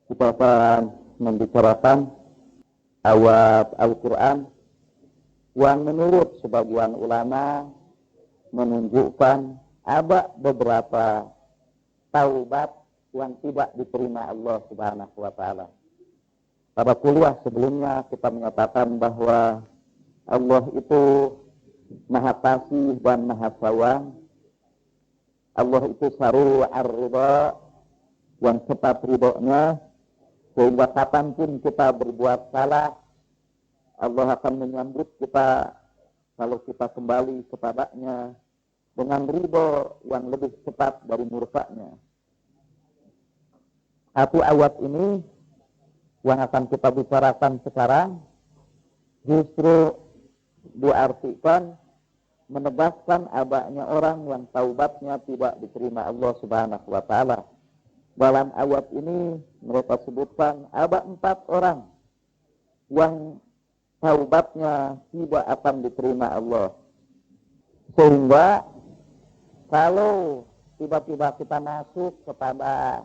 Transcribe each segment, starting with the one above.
Kita akan membicarakan ayat Al-Quran yang menurut sebagian ulama menunjukkan ada beberapa taubat yang tidak diterima Allah Subhanahu wa Ta'ala. Pada kuliah sebelumnya kita menyatakan bahwa Allah itu Maha Kasih dan Maha Sayang. Allah itu saru ar-ridha, yang cepat ridhonya, sehingga kapanpun kita berbuat salah, Allah akan menyambut kita kalau kita kembali kepadanya dengan ridho yang lebih cepat dari murkanya. Satu ayat ini yang akan kita bicarakan sekarang justru diartikan menegaskan adanya orang yang taubatnya tidak diterima Allah Subhanahu wa Ta'ala. Dalam ayat ini mereka sebutkan ada 4 orang yang taubatnya tidak akan diterima Allah. Sehingga kalau tiba-tiba kita masuk kepada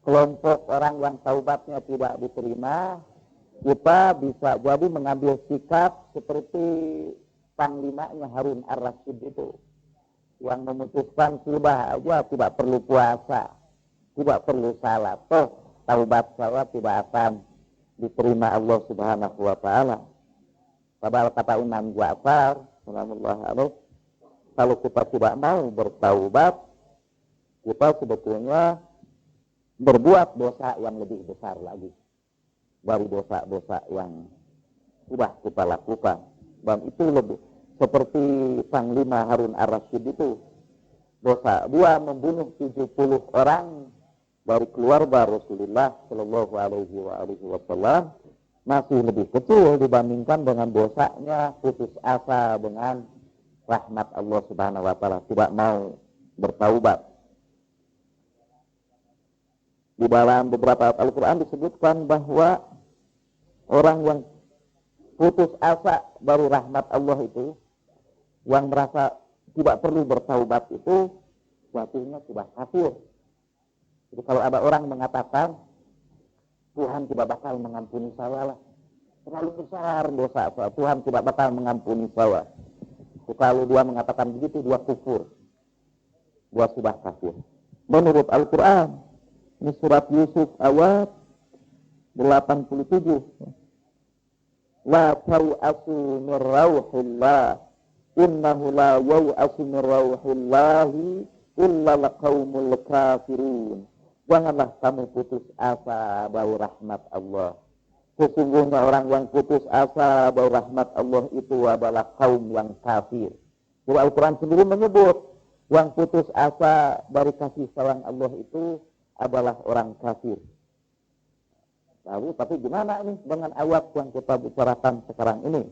kelompok orang yang taubatnya tidak diterima, kita bisa jadi mengambil sikap seperti panglimanya Harun ar-Rasyid itu, yang memutuskan sudah aja tidak perlu puasa, tidak perlu salat, toh taubat saya tidak akan diterima Allah Subhanahu wa Ta'ala. Padahal kata Imam Ja'far sallallahu alaihi, kalau kita tidak mau bertaubat, kita sebetulnya berbuat dosa yang lebih besar lagi dari dosa-dosa yang sudah kita lakukan. Dan itu lebih seperti Panglima Harun ar-Rasyid itu, dosa dia membunuh 70 orang dari keluarga Rasulullah Shallallahu Alaihi Wasallam masih lebih kecil dibandingkan dengan dosanya putus asa dengan rahmat Allah Subhanahu Wa Taala, tidak mau bertaubat. Di dalam beberapa ayat Al-Quran disebutkan bahwa orang yang putus asa baru rahmat Allah itu, yang merasa tidak perlu bertaubat itu, suatunya sudah kafir. Jadi kalau ada orang mengatakan Tuhan tidak bakal mengampuni saya lah, terlalu besar dosa saya, Tuhan tidak bakal mengampuni saya, kalau dia mengatakan begitu, dia kufur, dia sudah kafir. Menurut Al-Quran, ini surat Yusuf ayat 87, la tau'asu min rauhillah innahu la yau'asu min rauhillahi illa laqaumul kafirun. Janganlah kamu putus asa dari rahmat Allah. Sesungguhnya orang yang putus asa dari rahmat Allah itu adalah kaum yang kafir. Surah Al-Quran sendiri menyebut yang putus asa dari kasih sayang Allah itu adalah orang kafir. Tapi gimana ini dengan ayat yang kita bicarakan sekarang ini?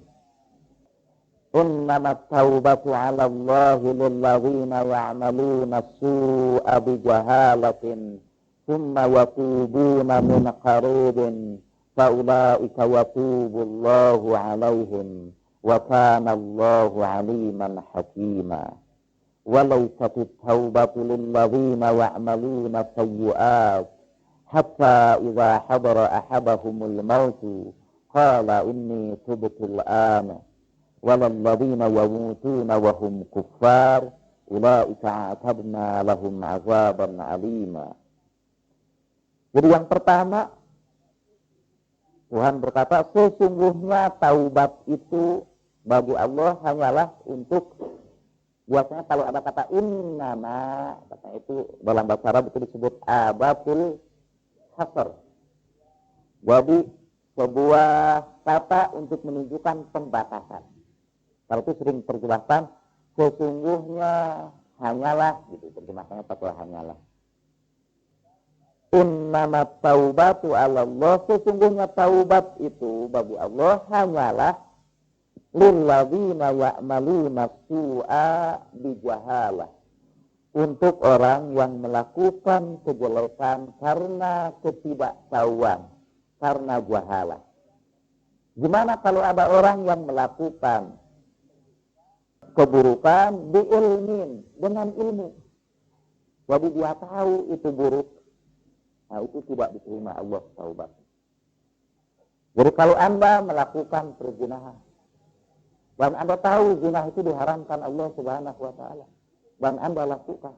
Innamat taubatu 'ala Allahi lilladzina ya'maluna as-su'a bi jahalatin thumma yatubuna min qaribin fa ulaika yatubu Allahu 'alaihim wa kana Allahu 'aliman hakima. Walaysat at-taubatu lilladzina ya'maluna as-sayyi'at hatta idza hadara ahadahumul mautu qala inni tubtu al-ana walalladzina yamutuna wa hum kuffar ulaika a'tadna lahum 'adzaban 'alima. Jadi yang pertama, Tuhan berkata sesungguhnya taubat itu bagi Allah hanyalah untuk, biasanya kalau ada kata innama, kata itu dalam bahasa Arab itu disebut adatul hasr. Jadi sebuah kata untuk menunjukkan pembatasan. Kalau itu sering terjemahkan sesungguhnya hanyalah, gitu terjemahkannya pakai hanyalah. Innamat taubatu 'ala Allah, sesungguhnya taubat itu bagi Allah hanyalah lilladzina ya'maluna su'a bijahalah, untuk orang yang melakukan kejelekan karena ketidaktahuan, karena jahalah. Gimana kalau ada orang yang melakukan keburukan diilmin, dengan ilmu, jadi dia tahu itu buruk, Nah, itu tidak diterima Allah taubat. Jadi kalau Anda melakukan perzinahan, dan Anda tahu zina itu diharamkan Allah Subhanahu wa taala, dan Anda lakukan,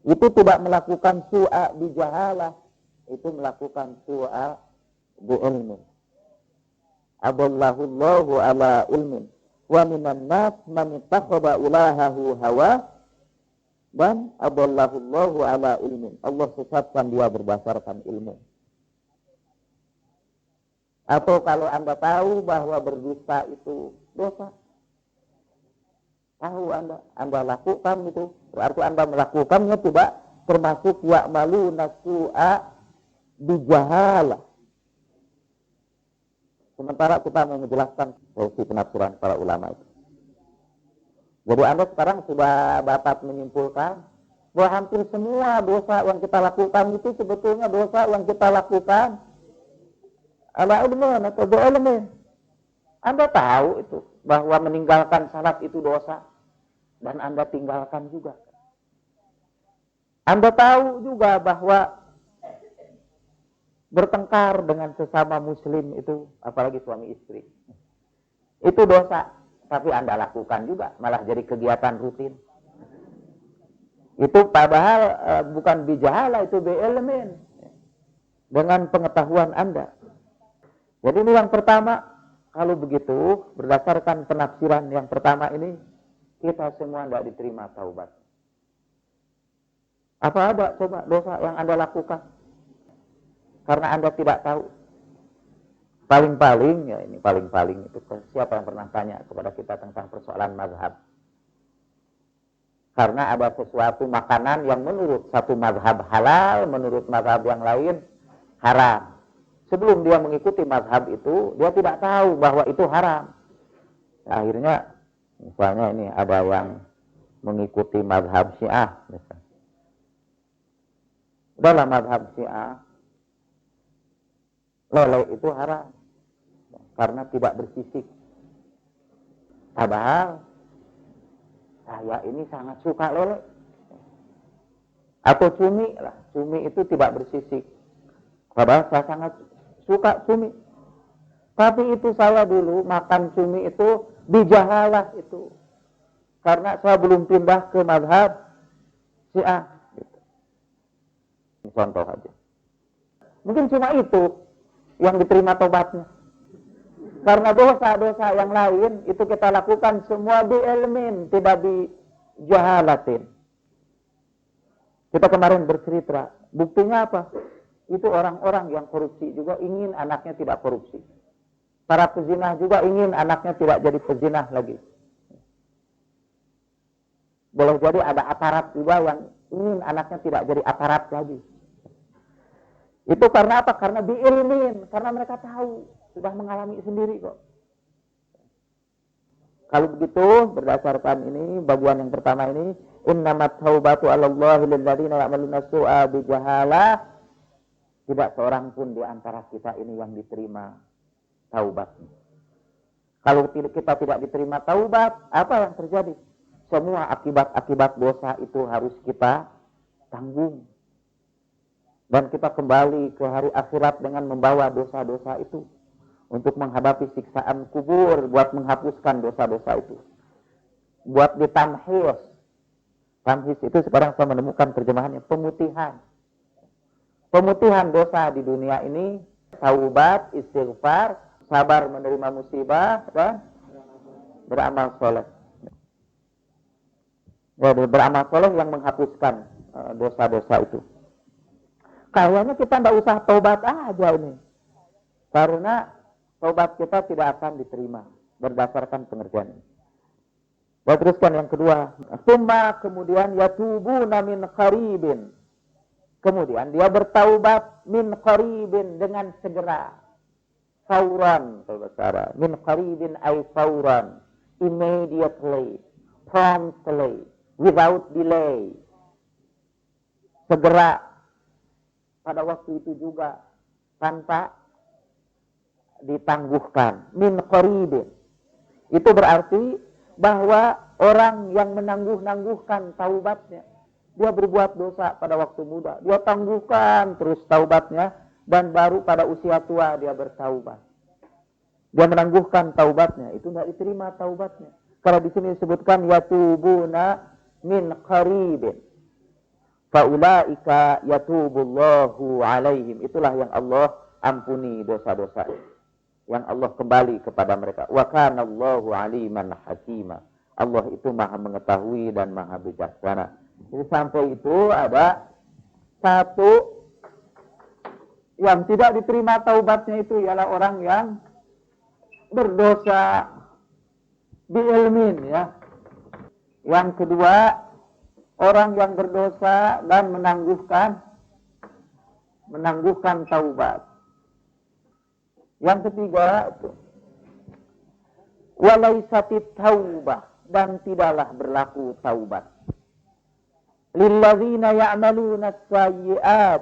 itu tidak melakukan su'a bijahalah, itu melakukan su'a bi'ilmin. Adallahu Allahu ala ilmin wa minan nas man ittakhadha ilahahu hawa, dan adallahu Allahu ala ilmin. Allah sesatkan dia berdasarkan ilmu. Atau kalau Anda tahu bahwa berdusta itu dosa, tahu Anda lakukan itu, berarti Anda melakukannya tidak termasuk ya'maluna su'a bijahalah. Sementara kita menjelaskan solusi penafsiran para ulama itu. Jadi Anda sekarang sudah dapat menyimpulkan bahwa hampir semua dosa yang kita lakukan itu sebetulnya dosa yang kita lakukan ala ilmin atau bi'ilmin. Anda tahu itu bahwa meninggalkan salat itu dosa, dan Anda tinggalkan juga. Anda tahu juga bahwa bertengkar dengan sesama muslim itu, apalagi suami istri, itu dosa, tapi Anda lakukan juga, malah jadi kegiatan rutin. Itu padahal bukan bijahala, itu bi'ilmin, dengan pengetahuan Anda. Jadi ini yang pertama. Kalau begitu, berdasarkan penafsiran yang pertama ini, kita semua tidak diterima taubat. Apa ada coba dosa yang Anda lakukan karena Anda tidak tahu? Paling-paling, ya ini paling-paling itu, siapa yang pernah tanya kepada kita tentang persoalan mazhab? Karena ada sesuatu makanan yang menurut satu mazhab halal, menurut mazhab yang lain haram. Sebelum dia mengikuti mazhab itu, dia tidak tahu bahwa itu haram. Akhirnya, misalnya ini ada yang mengikuti mazhab Syiah. Dalam mazhab Syiah, lele itu haram karena tidak bersisik. Padahal saya ini sangat suka lele. Atau cumi lah, cumi itu tidak bersisik. Padahal saya sangat suka cumi. Tapi itu saya dulu makan cumi itu bijahalah itu. Karena saya belum pindah ke mazhab Syiah. Gitu. Contoh aja. Mungkin cuma itu yang diterima tobatnya. Karena dosa-dosa yang lain itu kita lakukan semua bi'ilmin, tidak bijahalatin. Kita kemarin bercerita. Buktinya apa? Itu orang-orang yang korupsi juga ingin anaknya tidak korupsi. Para pezinah juga ingin anaknya tidak jadi pezinah lagi. Boleh jadi ada aparat juga yang ingin anaknya tidak jadi aparat lagi. Itu karena apa? Karena bi'ilmin. Karena mereka tahu. Sudah mengalami sendiri kok. Kalau begitu, berdasarkan ini, bagian yang pertama ini, innamat taubatu 'alallahi lilladzina ya'maluna su'a bijahalah. Tidak seorang pun di antara kita ini yang diterima taubatnya. Kalau kita tidak diterima taubat, apa yang terjadi? Semua akibat-akibat dosa itu harus kita tanggung. Dan kita kembali ke hari akhirat dengan membawa dosa-dosa itu. Untuk menghadapi siksaan kubur, buat menghapuskan dosa-dosa itu. Buat ditamhis. Tamhis itu sekarang saya menemukan terjemahannya, pemutihan. Pemutihan dosa di dunia ini, taubat, istighfar, sabar menerima musibah, dan beramal soleh. Jadi beramal soleh yang menghapuskan dosa-dosa itu. Kayaknya kita tidak usah taubat aja ini. Karena taubat kita tidak akan diterima berdasarkan pengertian ini. Teruskan yang kedua. Tsumma kemudian yatubuna min qaribin. Kemudian dia bertaubat min qaribin dengan segera. Fauran, kalau bahasa Arab. Min qaribin ay fauran. Immediately. Promptly. Without delay. Segera. Pada waktu itu juga. Tanpa ditangguhkan. Min qaribin. Itu berarti bahwa orang yang menangguh-nangguhkan taubatnya. Dia berbuat dosa pada waktu muda, dia tangguhkan terus taubatnya, dan baru pada usia tua dia bertaubat. Dia menangguhkan taubatnya, itu tidak diterima taubatnya. Kalau di sini disebutkan yatubuna min qaribin, faulaika yatubullahu alaihim. Itulah yang Allah ampuni dosa-dosa, yang Allah kembali kepada mereka. Wa kana Allahu aliman hakima. Allah itu maha mengetahui dan maha bijaksana. Jadi sampai itu ada satu yang tidak diterima taubatnya, itu ialah orang yang berdosa biilmin, ya. Yang kedua, orang yang berdosa dan menangguhkan taubat. Yang ketiga, walaisatit taubah, dan tidaklah berlaku taubat. Lilladzina ya'maluna as-sayyi'at,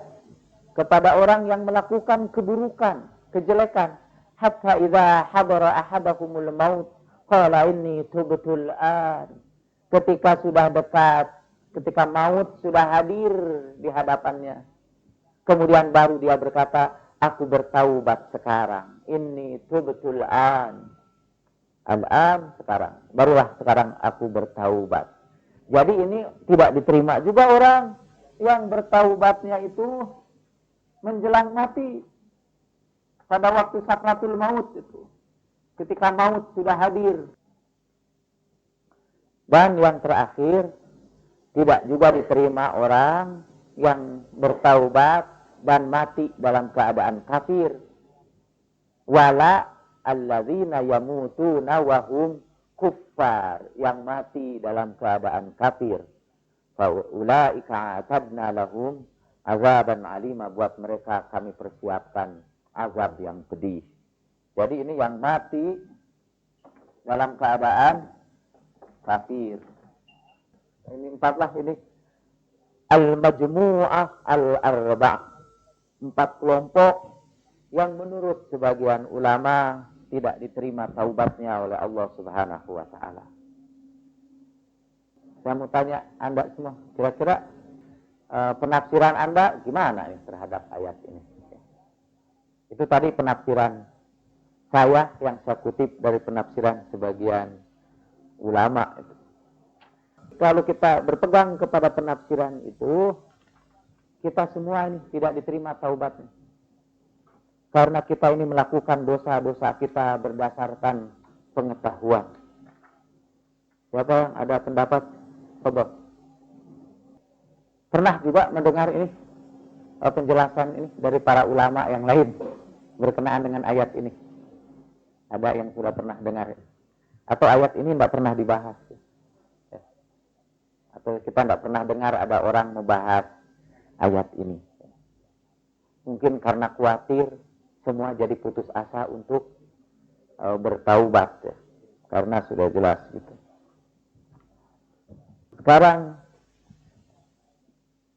kepada orang yang melakukan keburukan, kejelekan. Hatta idza hadara ahadakumul maut qala inni tubtul an. Ketika sudah dekat, ketika maut sudah hadir di hadapannya, kemudian baru dia berkata, aku bertaubat sekarang. Inni tubtul an. Al-an, sekarang. Barulah sekarang aku bertaubat. Jadi ini tidak diterima juga orang yang bertaubatnya itu menjelang mati, pada waktu sakratul maut itu, ketika maut sudah hadir. Dan yang terakhir, tidak juga diterima orang yang bertaubat dan mati dalam keadaan kafir. Wala alladzina yamutuna wahum kuffar, yang mati dalam keadaan kafir. Fa ulaika atadna lahum azaban alima, buat mereka kami persiapkan azab yang pedih. Jadi ini yang mati dalam keadaan kafir. Ini empatlah ini. Al-majmu'ah al-arba'. 4 kelompok yang menurut sebagian ulama tidak diterima taubatnya oleh Allah Subhanahu wa ta'ala. Saya mau tanya Anda semua, kira-kira penafsiran Anda gimana nih terhadap ayat ini? Itu tadi penafsiran saya yang saya kutip dari penafsiran sebagian ulama. Kalau kita berpegang kepada penafsiran itu, kita semua ini tidak diterima taubatnya. Karena kita ini melakukan dosa-dosa kita berdasarkan pengetahuan. Siapa yang ada pendapat? Coba. Pernah juga mendengar ini penjelasan ini dari para ulama yang lain berkenaan dengan ayat ini? Ada yang sudah pernah dengar? Atau ayat ini tidak pernah dibahas? Atau kita tidak pernah dengar ada orang membahas ayat ini? Mungkin karena khawatir semua jadi putus asa untuk bertaubat, ya. Karena sudah jelas gitu. Sekarang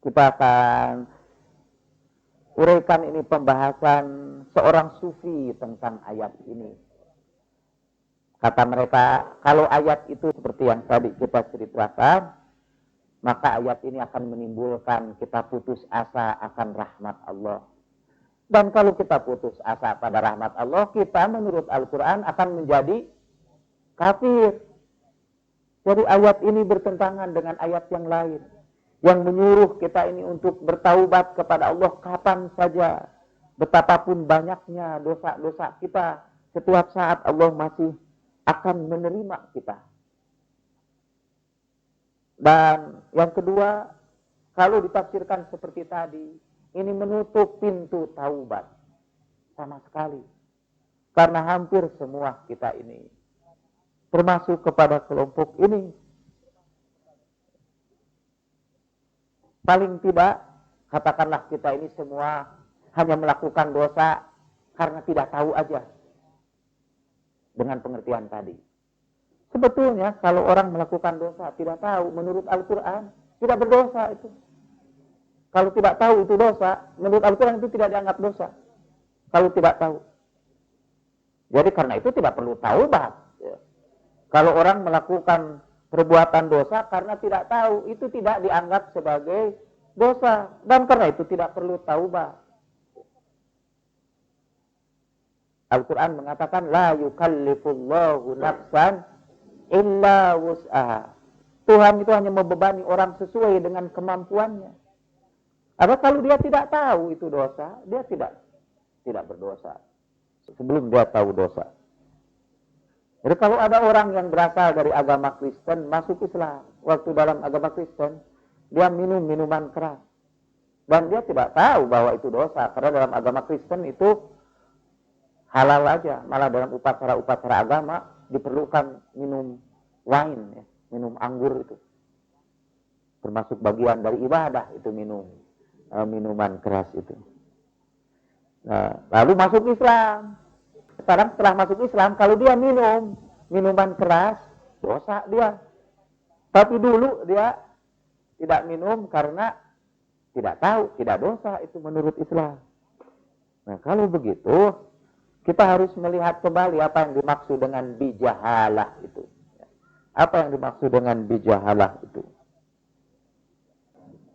kita akan uraikan ini pembahasan seorang sufi tentang ayat ini. Kata mereka, kalau ayat itu seperti yang tadi kita ceritakan, maka ayat ini akan menimbulkan kita putus asa akan rahmat Allah. Dan kalau kita putus asa pada rahmat Allah, kita menurut Al-Quran akan menjadi kafir. Jadi ayat ini bertentangan dengan ayat yang lain, yang menyuruh kita ini untuk bertaubat kepada Allah kapan saja. Betapapun banyaknya dosa-dosa kita, setiap saat Allah masih akan menerima kita. Dan yang kedua, kalau ditafsirkan seperti tadi, ini menutup pintu taubat sama sekali. Karena hampir semua kita ini termasuk kepada kelompok ini. Paling tidak, katakanlah kita ini semua hanya melakukan dosa karena tidak tahu aja. Dengan pengertian tadi. Sebetulnya kalau orang melakukan dosa tidak tahu, menurut Al-Quran tidak berdosa itu. Kalau tidak tahu itu dosa, menurut Al-Quran itu tidak dianggap dosa. Kalau tidak tahu. Jadi karena itu tidak perlu taubat. Ya. Kalau orang melakukan perbuatan dosa karena tidak tahu, itu tidak dianggap sebagai dosa. Dan karena itu tidak perlu taubat. Al-Quran mengatakan, la yukallifullahu nafsan illa wus'aha. Tuhan itu hanya membebani orang sesuai dengan kemampuannya. Atau kalau dia tidak tahu itu dosa, dia tidak berdosa. Sebelum dia tahu dosa. Jadi kalau ada orang yang berasal dari agama Kristen masuk Islam, waktu dalam agama Kristen dia minum minuman keras dan dia tidak tahu bahwa itu dosa, karena dalam agama Kristen itu halal aja. Malah dalam upacara agama diperlukan minum wine, ya, minum anggur itu termasuk bagian dari ibadah, itu minum minuman keras itu. Nah, lalu masuk Islam. Sekarang setelah masuk Islam, kalau dia minum minuman keras, dosa dia. Tapi dulu dia tidak minum karena tidak tahu, tidak dosa itu menurut Islam. Nah, kalau begitu, kita harus melihat kembali apa yang dimaksud dengan bijahalah itu. Apa yang dimaksud dengan bijahalah itu?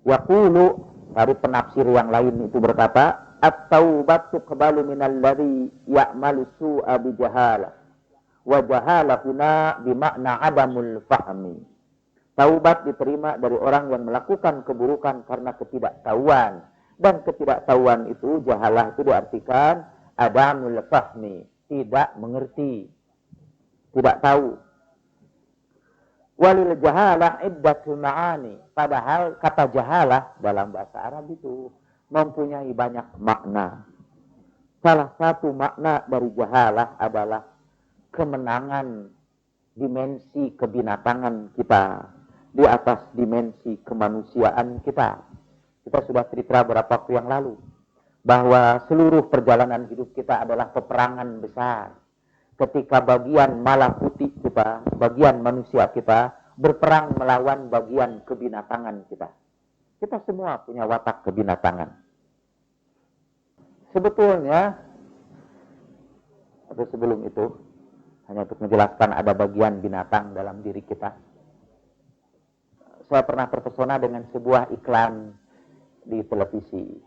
Yaqulu, dari penafsir yang lain itu berkata, at-taubatu qabalu minal ladzi ya'malu su'a bi jahalah. Wa jahalah huna bimakna adamul fahmi. Taubat diterima dari orang yang melakukan keburukan karena ketidaktahuan. Dan ketidaktahuan itu, jahalah itu diartikan adamul fahmi, tidak mengerti, tidak tahu. Walil jahalah iddatul ma'ani. Padahal kata jahalah dalam bahasa Arab itu mempunyai banyak makna. Salah satu makna dari jahalah adalah kemenangan dimensi kebinatangan kita di atas dimensi kemanusiaan kita. Kita sudah cerita beberapa waktu yang lalu bahwa seluruh perjalanan hidup kita adalah peperangan besar. Ketika bagian malakuti kita, bagian manusia kita berperang melawan bagian kebinatangan kita. Kita semua punya watak kebinatangan. Sebetulnya, atau sebelum itu, hanya untuk menjelaskan ada bagian binatang dalam diri kita. Saya pernah terpesona dengan sebuah iklan di televisi.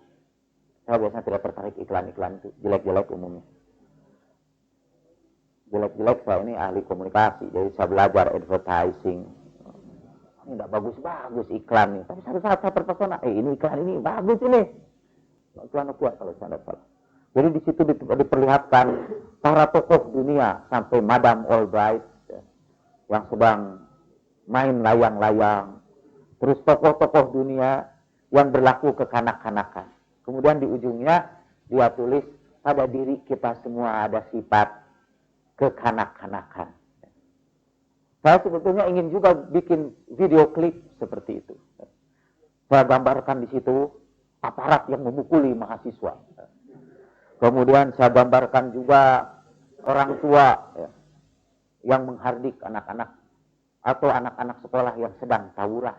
Saya biasanya tidak tertarik iklan-iklan itu, jelek-jelek umumnya. Jelek-jelek, saya ini ahli komunikasi, jadi saya belajar advertising. Ini tidak bagus-bagus iklan nih, tapi satu saat saya terpesona, ini iklan ini bagus ini. Iklan kuat kalau saya tidak salah. Jadi di situ diperlihatkan para tokoh dunia sampai Madame Albright yang sedang main layang-layang. Terus tokoh-tokoh dunia yang berlaku kekanak-kanakan. Kemudian di ujungnya dia tulis, pada diri kita semua ada sifat kekanak-kanakan. Saya sebetulnya ingin juga bikin video klip seperti itu. Saya gambarkan di situ aparat yang memukuli mahasiswa. Kemudian saya gambarkan juga orang tua yang menghardik anak-anak atau anak-anak sekolah yang sedang tawuran.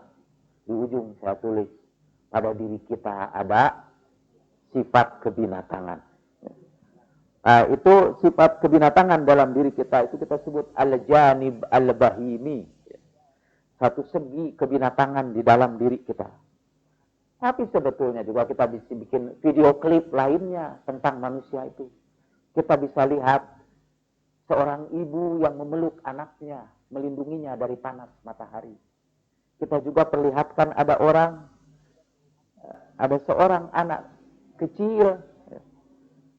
Di ujung saya tulis, pada diri kita ada sifat kebinatangan. Nah, itu sifat kebinatangan dalam diri kita, itu kita sebut al-janib al-bahimi. Satu segi kebinatangan di dalam diri kita. Tapi sebetulnya juga kita bisa bikin video klip lainnya tentang manusia itu. Kita bisa lihat seorang ibu yang memeluk anaknya, melindunginya dari panas matahari. Kita juga perlihatkan ada seorang anak kecil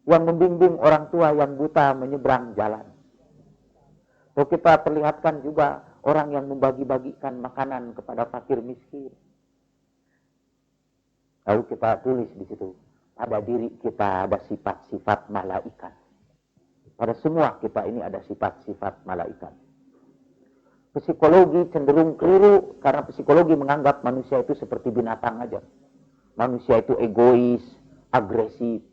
yang membimbing orang tua yang buta menyeberang jalan. Atau kita perlihatkan juga orang yang membagi-bagikan makanan kepada fakir miskin. Lalu kita tulis di situ, pada diri kita ada sifat-sifat malaikat. Pada semua kita ini ada sifat-sifat malaikat. Psikologi cenderung keliru karena psikologi menganggap manusia itu seperti binatang aja. Manusia itu egois, agresif.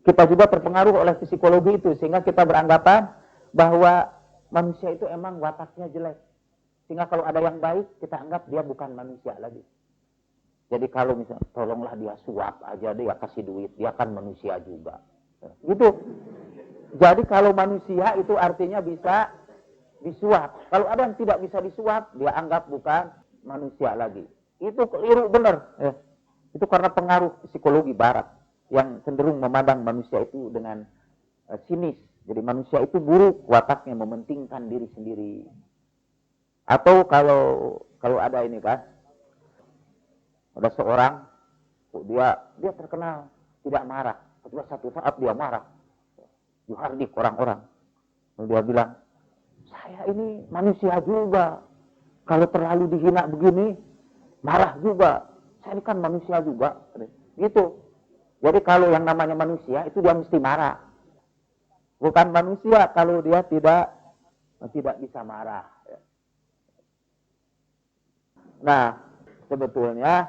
Kita juga terpengaruh oleh psikologi itu sehingga kita beranggapan bahwa manusia itu emang wataknya jelek. Sehingga kalau ada yang baik, kita anggap dia bukan manusia lagi. Jadi kalau misalnya, tolonglah dia suap aja, dia kasih duit, dia kan manusia juga. Gitu. Jadi kalau manusia itu artinya bisa disuap. Kalau ada yang tidak bisa disuap, dia anggap bukan manusia lagi. Itu keliru benar. Ya. Itu karena pengaruh psikologi barat yang cenderung memandang manusia itu dengan sinis. Jadi manusia itu buruk, wataknya mementingkan diri sendiri. Atau kalau ada ini kan, ada seorang dia terkenal tidak marah. Ketika satu saat dia marah, dihardik orang-orang. Lalu dia bilang, saya ini manusia juga. Kalau terlalu dihina begini, marah juga. Saya ini kan manusia juga. Gitu. Jadi kalau yang namanya manusia, itu dia mesti marah. Bukan manusia kalau dia tidak bisa marah. Nah, sebetulnya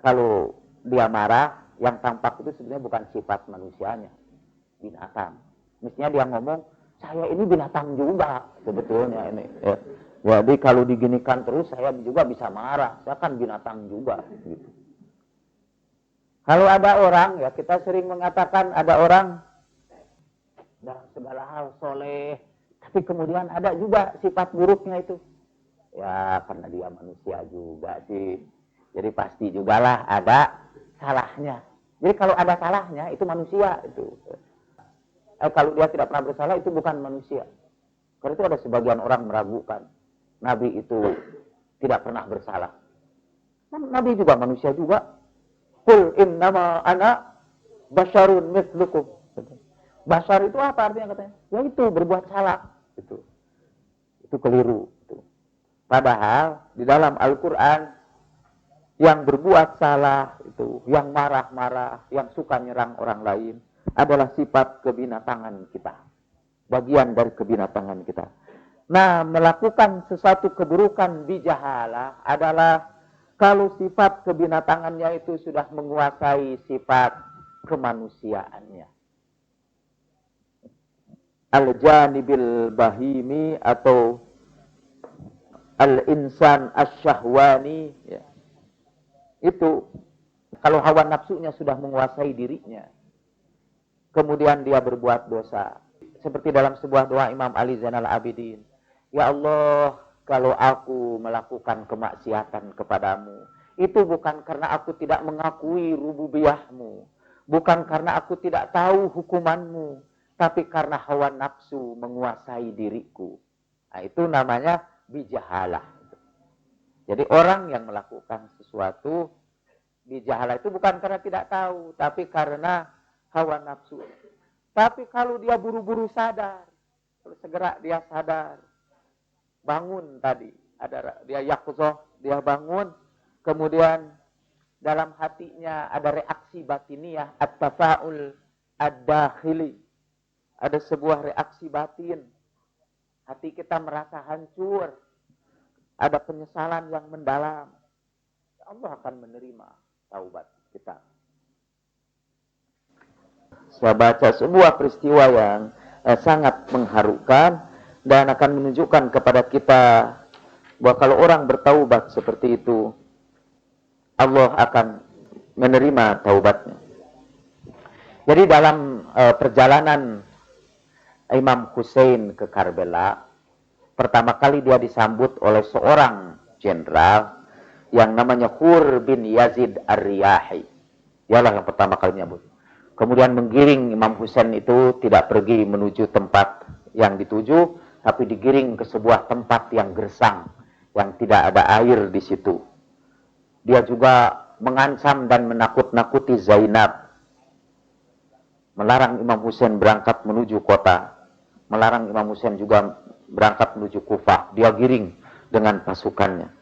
kalau dia marah, yang tampak itu sebenarnya bukan sifat manusianya, binatang. Mestinya dia ngomong, saya ini binatang juga sebetulnya ini. Ya. Jadi kalau diginikan terus, saya juga bisa marah. Saya kan binatang juga. Gitu. Kalau ada orang, ya kita sering mengatakan ada orang dalam segala hal soleh, tapi kemudian ada juga sifat buruknya itu. Ya karena dia manusia juga sih. Jadi pasti juga lah ada salahnya. Jadi kalau ada salahnya itu manusia itu. Kalau dia tidak pernah bersalah itu bukan manusia. Karena itu ada sebagian orang meragukan Nabi itu tidak pernah bersalah. Nabi juga manusia juga. Qul innama ana basyarun mithlukum. Basyar itu apa artinya katanya? Ya itu berbuat salah. Itu keliru. Padahal di dalam Al-Quran yang berbuat salah itu, yang marah-marah, yang suka nyerang orang lain adalah sifat kebinatangan kita. Bagian dari kebinatangan kita. Nah, melakukan sesuatu keburukan bijahalah adalah kalau sifat kebinatangannya itu sudah menguasai sifat kemanusiaannya. Al-janibil bahimi atau al-insan asyahwani. Ya. Itu kalau hawa nafsunya sudah menguasai dirinya. Kemudian dia berbuat dosa. Seperti dalam sebuah doa Imam Ali Zainal Abidin. Ya Allah, kalau aku melakukan kemaksiatan kepadamu, itu bukan karena aku tidak mengakui rububiyahmu. Bukan karena aku tidak tahu hukumanmu. Tapi karena hawa nafsu menguasai diriku. Nah, itu namanya bijahalah. Jadi orang yang melakukan sesuatu, bijahalah itu bukan karena tidak tahu. Tapi karena hawa nafsu. Tapi kalau dia buru-buru sadar, segera dia sadar, bangun tadi, ada dia yaqzah, dia bangun, kemudian dalam hatinya ada reaksi batiniyah, at-tafa'ul ad-dakhili, ada sebuah reaksi batin, hati kita merasa hancur, ada penyesalan yang mendalam, Allah akan menerima taubat kita. Saya baca sebuah peristiwa yang sangat mengharukan dan akan menunjukkan kepada kita bahwa kalau orang bertaubat seperti itu, Allah akan menerima taubatnya. Jadi dalam perjalanan Imam Hussein ke Karbala, pertama kali dia disambut oleh seorang jenderal yang namanya Hur bin Yazid Ar-Riyahi. Dialah yang pertama kali menyambut. Kemudian menggiring Imam Husain itu tidak pergi menuju tempat yang dituju, tapi digiring ke sebuah tempat yang gersang, yang tidak ada air di situ. Dia juga mengancam dan menakut-nakuti Zainab, melarang Imam Husain berangkat menuju kota, melarang Imam Husain juga berangkat menuju Kufah. Dia giring dengan pasukannya.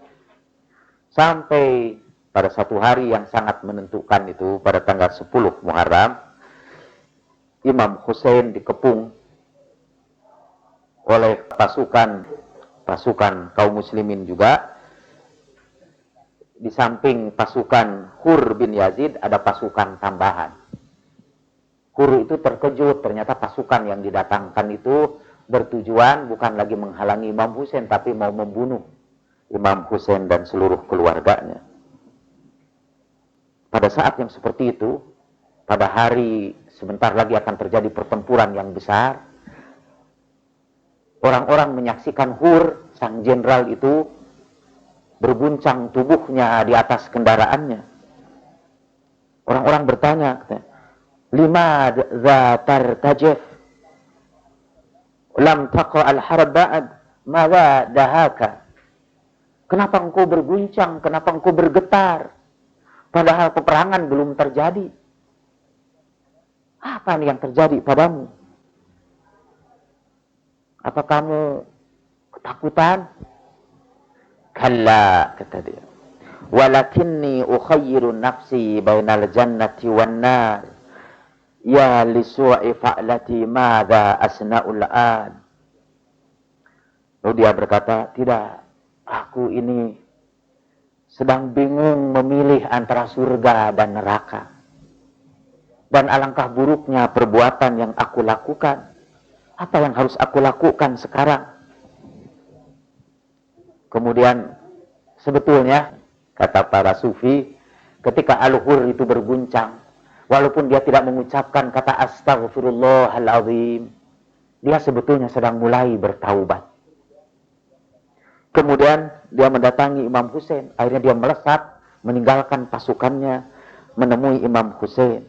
Sampai pada satu hari yang sangat menentukan itu, pada tanggal 10 Muharram, Imam Husain dikepung oleh pasukan kaum muslimin juga. Di samping pasukan Hur bin Yazid ada pasukan tambahan. Hur itu terkejut, ternyata pasukan yang didatangkan itu bertujuan bukan lagi menghalangi Imam Husain, tapi mau membunuh Imam Husain dan seluruh keluarganya. Pada saat yang seperti itu, pada hari sebentar lagi akan terjadi pertempuran yang besar, Orang-orang menyaksikan Hur, sang jenderal itu, berguncang tubuhnya di atas kendaraannya. Orang-orang bertanya, lima zatar tajif, lam taqa al-harb ba'd, mawa dahaka. Kenapa engkau berguncang, kenapa engkau bergetar, padahal peperangan belum terjadi? Apa nih yang terjadi padamu? Apa kamu ketakutan? Kalla, kata dia. Walakinni ukhayyiru nafsi bainal jannati wan nar. Ya lisu'i fa'lati madza asna'ul an. Lalu dia berkata, tidak, aku ini sedang bingung memilih antara surga dan neraka. Dan alangkah buruknya perbuatan yang aku lakukan. Apa yang harus aku lakukan sekarang? Kemudian sebetulnya, kata para sufi, ketika Al-Hur itu berguncang, walaupun dia tidak mengucapkan kata astaghfirullahaladzim, dia sebetulnya sedang mulai bertaubat. Kemudian dia mendatangi Imam Hussein. Akhirnya dia melesat, meninggalkan pasukannya, menemui Imam Hussein.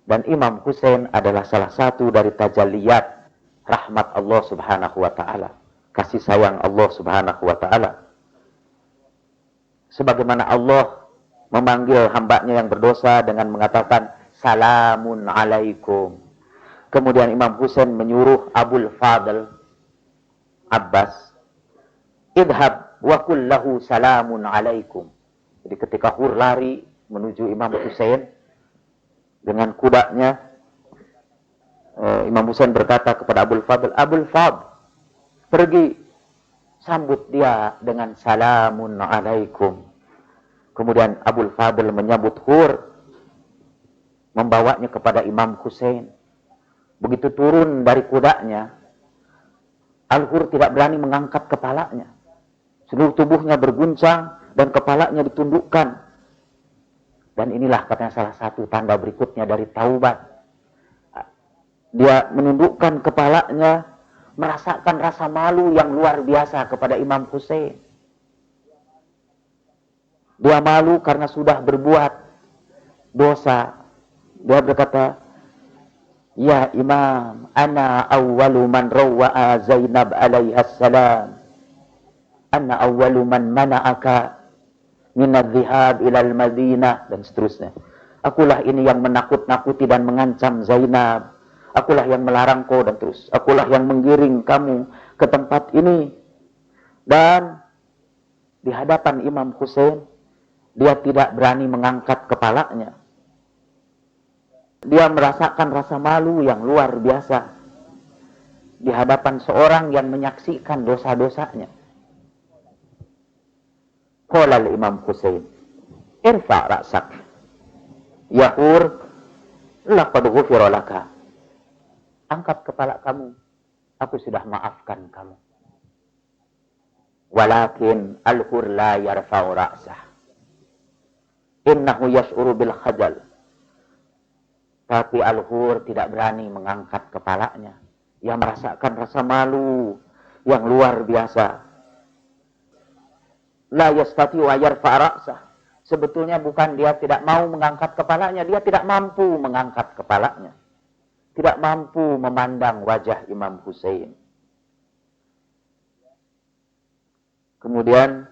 Dan Imam Hussein adalah salah satu dari tajalliyat rahmat Allah subhanahu wa ta'ala. Kasih sayang Allah subhanahu wa ta'ala. Sebagaimana Allah memanggil hambanya yang berdosa dengan mengatakan, salamun alaikum. Kemudian Imam Hussein menyuruh Abul Fadl Abbas, idhab wa kullahu salamun alaikum. Jadi ketika Hur lari menuju Imam Hussein dengan kudanya, Imam Hussein berkata kepada Abul Fadl, Abul Fadl, pergi, sambut dia dengan salamun alaikum. Kemudian Abul Fadl menyambut Hur, membawanya kepada Imam Hussein. Begitu turun dari kudanya, Al-Hur tidak berani mengangkat kepalanya. Seluruh tubuhnya berguncang dan kepalanya ditundukkan. Dan inilah katanya salah satu tanda berikutnya dari taubat. Dia menundukkan kepalanya, merasakan rasa malu yang luar biasa kepada Imam Hussein. Dia malu karena sudah berbuat dosa. Dia berkata, ya Imam, ana awwalu man rawwa'a Zainab alaihassalam. Ana awwalu man mana'aka minadh-dhihab ilal Madinah, dan seterusnya. Akulah ini yang menakut-nakuti dan mengancam Zainab. Akulah yang melarang kau, dan terus. Akulah yang menggiring kamu ke tempat ini. Dan di hadapan Imam Hussein, dia tidak berani mengangkat kepalanya. Dia merasakan rasa malu yang luar biasa di hadapan seorang yang menyaksikan dosa-dosanya. Qala Imam Hussein, irfa' ra'sak. Ya Hur, laqad ghufira laka. Angkat kepala kamu, aku sudah maafkan kamu. Walakin Al-Hur la yarfa'u ra'sah. Innahu yash'uru bil khajal. Tapi Al-Hur tidak berani mengangkat kepalanya. Ia merasakan rasa malu yang luar biasa. La yastati wa yarfa' ra'sah. Sebetulnya bukan dia tidak mau mengangkat kepalanya, dia tidak mampu mengangkat kepalanya. Tidak mampu memandang wajah Imam Hussein. Kemudian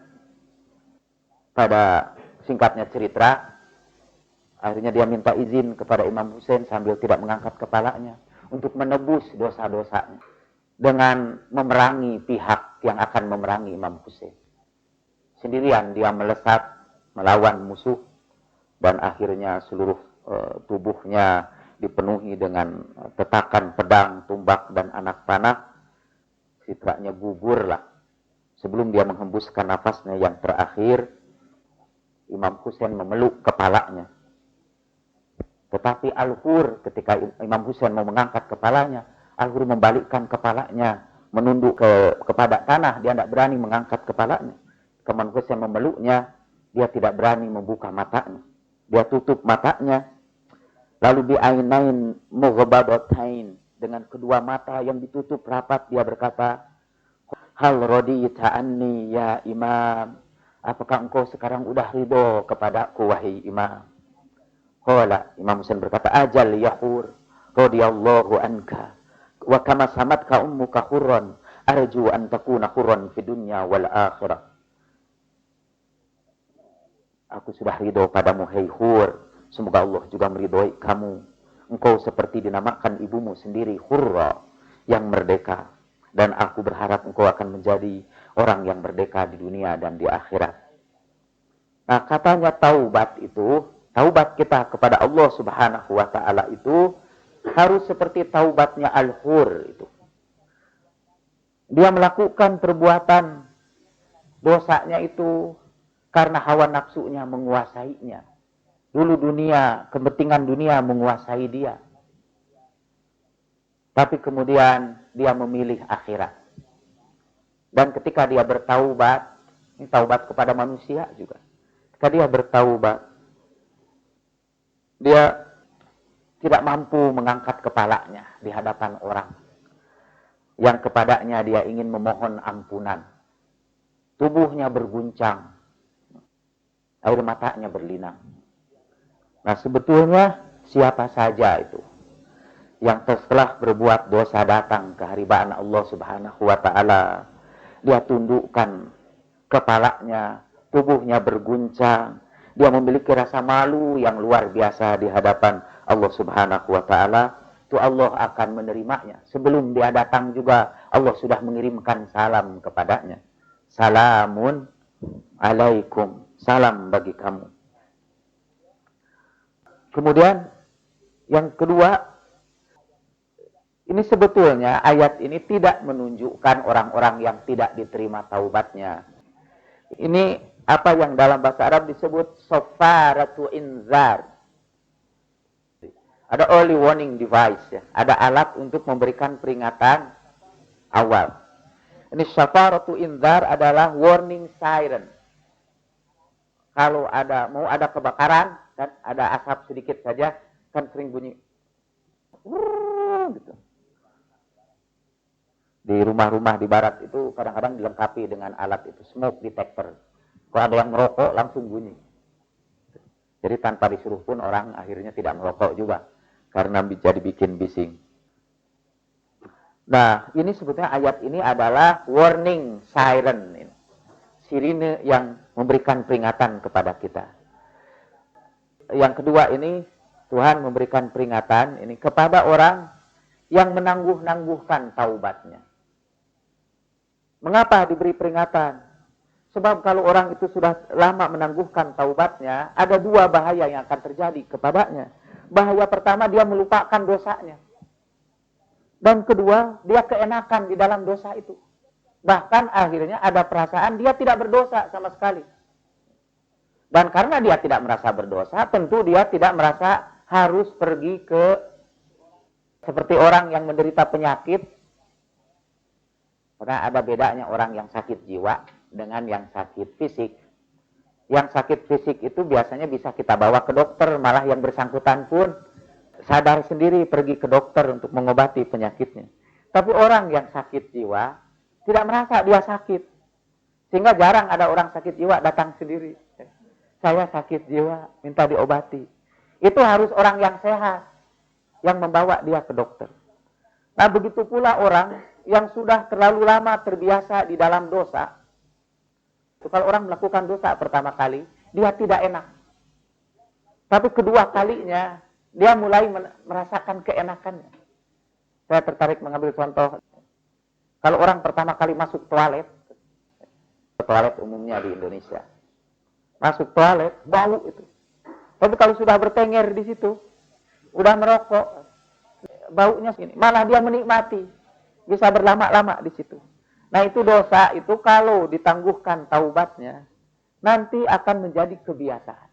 pada singkatnya cerita, akhirnya dia minta izin kepada Imam Hussein sambil tidak mengangkat kepalanya untuk menebus dosa-dosanya dengan memerangi pihak yang akan memerangi Imam Hussein. Sendirian dia melesat melawan musuh dan akhirnya seluruh tubuhnya dipenuhi dengan tetakan pedang, tumbak, dan anak panah. Citranya gugurlah. Sebelum dia menghembuskan nafasnya yang terakhir, Imam Hussein memeluk kepalanya. Tetapi Al-Hur ketika Imam Hussein mau mengangkat kepalanya, Al-Hur membalikkan kepalanya, menunduk kepada tanah. Dia tidak berani mengangkat kepalanya. Imam Hussein memeluknya, dia tidak berani membuka matanya. Dia tutup matanya. Lalu bi'ainain mughbadatain, dengan kedua mata yang ditutup rapat dia berkata, hal radita anni ya imam, apakah engkau sekarang udah ridho kepadaku wahai imam? Qala, Imam Husain berkata, ajal ya hur radiyallahu anka wa kama samatka ummuka hurran arju an takuna hurran fi dunya wal akhirah. Aku sudah ridho padamu hai hur, semoga Allah juga meridhoi kamu. Engkau seperti dinamakan ibumu sendiri hurra, yang merdeka, dan aku berharap engkau akan menjadi orang yang merdeka di dunia dan di akhirat. Nah, katanya taubat itu, taubat kita kepada Allah Subhanahu wa taala itu harus seperti taubatnya al-hur itu. Dia melakukan perbuatan dosanya itu karena hawa nafsunya menguasainya. Dulu dunia, kepentingan dunia menguasai dia. Tapi kemudian dia memilih akhirat. Dan ketika dia bertaubat, ini taubat kepada manusia juga. Ketika dia bertaubat, dia tidak mampu mengangkat kepalanya di hadapan orang yang kepadanya dia ingin memohon ampunan. Tubuhnya berguncang, air matanya berlinang. Nah, sebetulnya siapa saja itu yang setelah berbuat dosa datang ke hadirat Allah Subhanahu wa taala, dia tundukkan kepalanya, tubuhnya berguncang, dia memiliki rasa malu yang luar biasa di hadapan Allah Subhanahu wa taala, itu Allah akan menerimanya. Sebelum dia datang juga Allah sudah mengirimkan salam kepadanya. Salamun alaikum, salam bagi kamu. Kemudian yang kedua, ini sebetulnya ayat ini tidak menunjukkan orang-orang yang tidak diterima taubatnya. Ini apa yang dalam bahasa Arab disebut safaratu inzar. Ada early warning device, ya. Ada alat untuk memberikan peringatan awal. Ini safaratu inzar adalah warning siren. Kalau mau ada kebakaran dan ada asap sedikit saja, kan sering bunyi gitu. Di rumah-rumah di barat itu kadang-kadang dilengkapi dengan alat itu, smoke detector. Kalau ada yang merokok langsung bunyi. Jadi tanpa disuruh pun orang akhirnya tidak merokok juga karena jadi bikin bising. Nah, ini sebetulnya ayat ini adalah warning siren, sirine yang memberikan peringatan kepada kita. Yang kedua ini Tuhan memberikan peringatan ini kepada orang yang menangguh-nangguhkan taubatnya. Mengapa diberi peringatan? Sebab kalau orang itu sudah lama menangguhkan taubatnya, ada dua bahaya yang akan terjadi kepadanya. Bahaya pertama, dia melupakan dosanya. Dan kedua, dia keenakan di dalam dosa itu. Bahkan akhirnya ada perasaan dia tidak berdosa sama sekali. Dan karena dia tidak merasa berdosa, tentu dia tidak merasa harus pergi ke seperti orang yang menderita penyakit. Karena ada bedanya orang yang sakit jiwa dengan yang sakit fisik. Yang sakit fisik itu biasanya bisa kita bawa ke dokter, malah yang bersangkutan pun sadar sendiri pergi ke dokter untuk mengobati penyakitnya. Tapi orang yang sakit jiwa tidak merasa dia sakit. Sehingga jarang ada orang sakit jiwa datang sendiri. Saya sakit jiwa, minta diobati. Itu harus orang yang sehat yang membawa dia ke dokter. Nah, begitu pula orang yang sudah terlalu lama terbiasa di dalam dosa. Kalau orang melakukan dosa pertama kali, dia tidak enak. Tapi kedua kalinya, dia mulai merasakan keenakannya. Saya tertarik mengambil contoh. Kalau orang pertama kali masuk toilet umumnya di Indonesia, masuk toilet, bau itu. Tapi kalau sudah bertengger di situ, udah merokok, baunya segini, malah dia menikmati, bisa berlama-lama di situ. Nah, itu dosa itu kalau ditangguhkan taubatnya, nanti akan menjadi kebiasaan.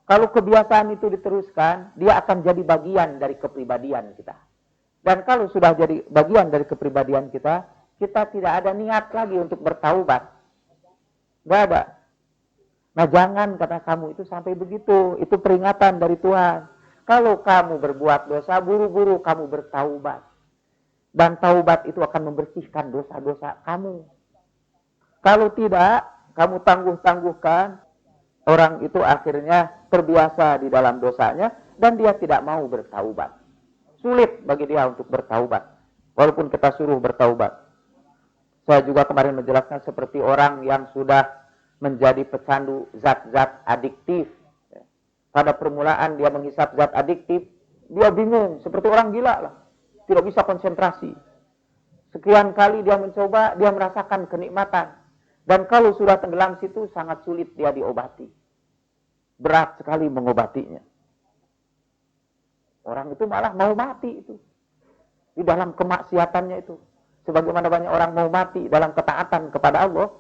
Kalau kebiasaan itu diteruskan, dia akan jadi bagian dari kepribadian kita. Dan kalau sudah jadi bagian dari kepribadian kita, kita tidak ada niat lagi untuk bertaubat. Tidak ada. Nah, jangan kata kamu itu sampai begitu. Itu peringatan dari Tuhan. Kalau kamu berbuat dosa, buru-buru kamu bertaubat. Dan taubat itu akan membersihkan dosa-dosa kamu. Kalau tidak, kamu tangguh-tangguhkan, orang itu akhirnya terbiasa di dalam dosanya dan dia tidak mau bertaubat. Sulit bagi dia untuk bertaubat, walaupun kita suruh bertaubat. Saya juga kemarin menjelaskan seperti orang yang sudah menjadi pecandu zat-zat adiktif. Pada permulaan dia menghisap zat adiktif, dia bingung, seperti orang gila lah. Tidak bisa konsentrasi. Sekian kali dia mencoba, dia merasakan kenikmatan. Dan kalau sudah tenggelam situ, sangat sulit dia diobati. Berat sekali mengobatinya. Orang itu malah mau mati itu. Di dalam kemaksiatannya itu. Sebagaimana banyak orang mau mati dalam ketaatan kepada Allah,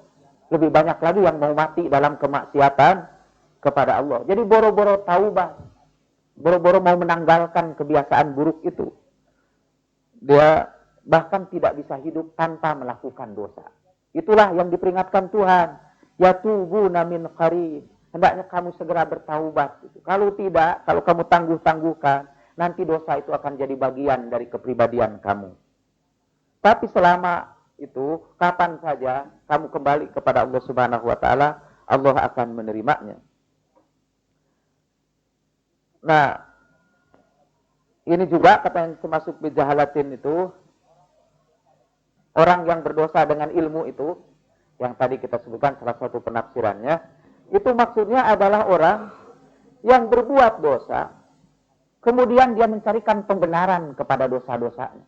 lebih banyak lagi yang mau mati dalam kemaksiatan kepada Allah. Jadi boro-boro taubat. Boro-boro mau menanggalkan kebiasaan buruk itu. Dia bahkan tidak bisa hidup tanpa melakukan dosa. Itulah yang diperingatkan Tuhan. Yatubuna min qarib. Hendaknya kamu segera bertaubat. Kalau tidak, kalau kamu tangguh-tangguhkan, nanti dosa itu akan jadi bagian dari kepribadian kamu. Tapi selama itu, kapan saja kamu kembali kepada Allah Subhanahu wa Ta'ala, Allah akan menerimanya. Nah, ini juga kata yang termasuk bijahalatin itu, orang yang berdosa dengan ilmu itu, yang tadi kita sebutkan salah satu penafsirannya, itu maksudnya adalah orang yang berbuat dosa, kemudian dia mencarikan pembenaran kepada dosa-dosanya.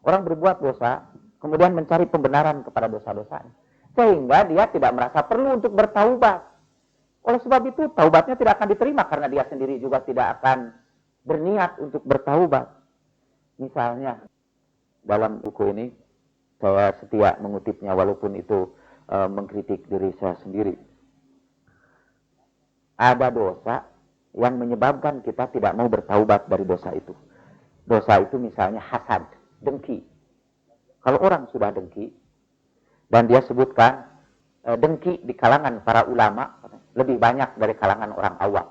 Orang berbuat dosa, kemudian mencari pembenaran kepada dosa-dosanya. Sehingga dia tidak merasa perlu untuk bertaubat. Oleh sebab itu, taubatnya tidak akan diterima karena dia sendiri juga tidak akan berniat untuk bertaubat. Misalnya, dalam buku ini, saya setia mengutipnya walaupun itu mengkritik diri saya sendiri. Ada dosa yang menyebabkan kita tidak mau bertaubat dari dosa itu. Dosa itu misalnya hasad, dengki. Kalau orang sudah dengki, dan dia sebutkan dengki di kalangan para ulama lebih banyak dari kalangan orang awam.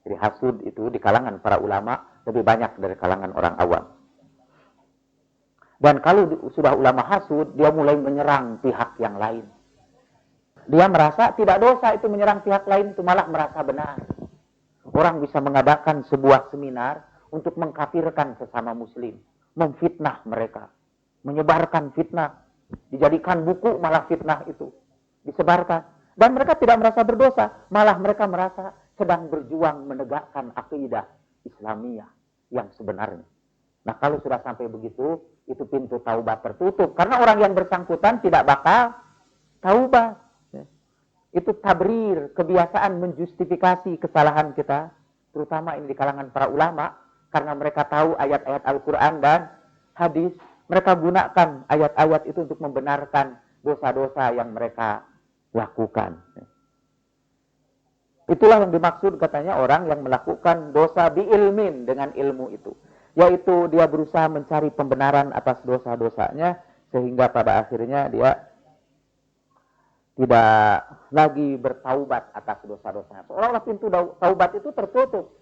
Jadi hasud itu di kalangan para ulama lebih banyak dari kalangan orang awam. Dan kalau sudah ulama hasud, dia mulai menyerang pihak yang lain. Dia merasa tidak dosa itu menyerang pihak lain, itu malah merasa benar. Orang bisa mengadakan sebuah seminar untuk mengkafirkan sesama muslim, memfitnah mereka, menyebarkan fitnah, dijadikan buku malah fitnah itu disebarkan. Dan mereka tidak merasa berdosa, malah mereka merasa sedang berjuang menegakkan akidah Islamiyah yang sebenarnya. Nah, kalau sudah sampai begitu, itu pintu taubat tertutup. Karena orang yang bersangkutan tidak bakal taubat. Itu tabrir, kebiasaan menjustifikasi kesalahan kita, terutama ini di kalangan para ulama, karena mereka tahu ayat-ayat Al-Quran dan hadis, mereka gunakan ayat-ayat itu untuk membenarkan dosa-dosa yang mereka lakukan. Itulah yang dimaksud katanya orang yang melakukan dosa biilmin dengan ilmu itu. Yaitu dia berusaha mencari pembenaran atas dosa-dosanya sehingga pada akhirnya dia tidak lagi bertaubat atas dosa-dosanya. Seolah-olah pintu taubat itu tertutup.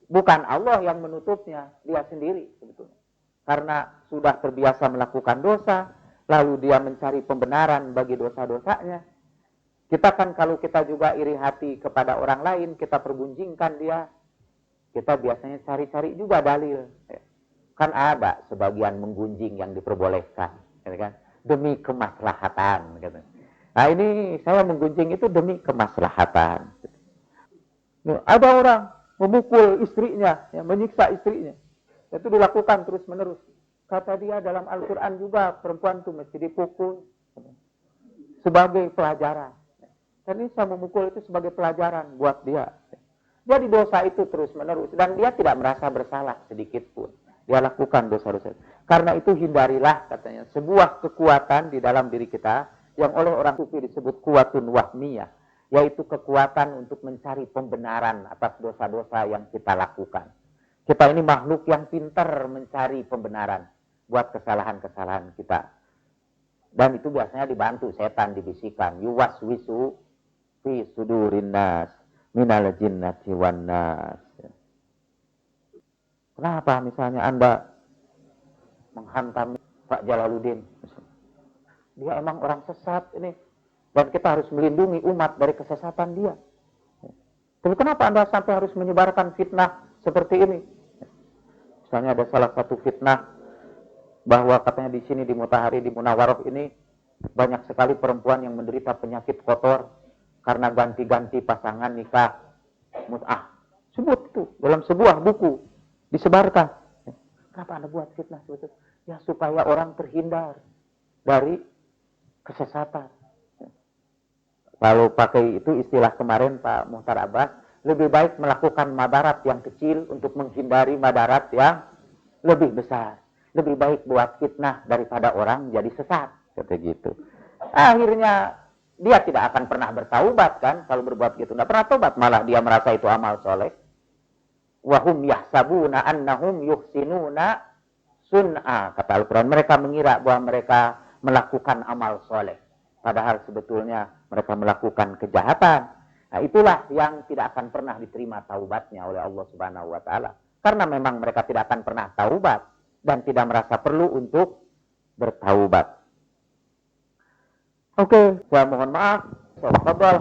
Bukan Allah yang menutupnya, dia sendiri sebetulnya. Karena sudah terbiasa melakukan dosa, lalu dia mencari pembenaran bagi dosa-dosanya. Kita kan kalau kita juga iri hati kepada orang lain, kita pergunjingkan dia, kita biasanya cari-cari juga dalil. Kan ada sebagian menggunjing yang diperbolehkan, kan? Demi kemaslahatan. Gitu. Nah ini saya menggunjing itu demi kemaslahatan. Ada orang memukul istrinya, ya, menyiksa istrinya. Itu dilakukan terus-menerus. Kata dia dalam Al-Quran juga perempuan itu mesti dipukul sebagai pelajaran. Dan ini saya memukul itu sebagai pelajaran buat dia. Jadi dosa itu terus-menerus. Dan dia tidak merasa bersalah sedikit pun. Dia lakukan dosa-dosa. Karena itu hindarilah katanya sebuah kekuatan di dalam diri kita yang oleh orang sufi disebut kuwatun wahmiyah. Yaitu kekuatan untuk mencari pembenaran atas dosa-dosa yang kita lakukan. Kita ini makhluk yang pintar mencari pembenaran buat kesalahan-kesalahan kita. Dan itu biasanya dibantu setan, dibisikkan. Yuwaswisu fi sudurin nas minal jinnati wan nas. Kenapa misalnya Anda menghantam Pak Jalaluddin. Dia emang orang sesat ini. Dan kita harus melindungi umat dari kesesatan dia. Tapi kenapa Anda sampai harus menyebarkan fitnah seperti ini? Misalnya ada salah satu fitnah bahwa katanya di sini di Mutahari, di Munawaroh ini banyak sekali perempuan yang menderita penyakit kotor karena ganti-ganti pasangan nikah mut'ah. Sebut itu dalam sebuah buku disebarkan. Kenapa Anda buat fitnah seperti itu? Ya supaya orang terhindar dari kesesatan. Kalau pakai itu istilah kemarin Pak Muhtar Abbas, lebih baik melakukan madarat yang kecil untuk menghindari madarat yang lebih besar. Lebih baik buat fitnah daripada orang jadi sesat. Kata gitu. Akhirnya dia tidak akan pernah bertaubat kan kalau berbuat gitu. Tidak pernah taubat, malah dia merasa itu amal soleh. Wahum yahsabuna annahum yuhsinuna sun'a. Kata Al-Quran, mereka mengira bahwa mereka melakukan amal soleh. Padahal sebetulnya mereka melakukan kejahatan. Nah, itulah yang tidak akan pernah diterima taubatnya oleh Allah Subhanahu wa taala. Karena memang mereka tidak akan pernah taubat dan tidak merasa perlu untuk bertaubat. Oke, saya mohon maaf. Tafadhal.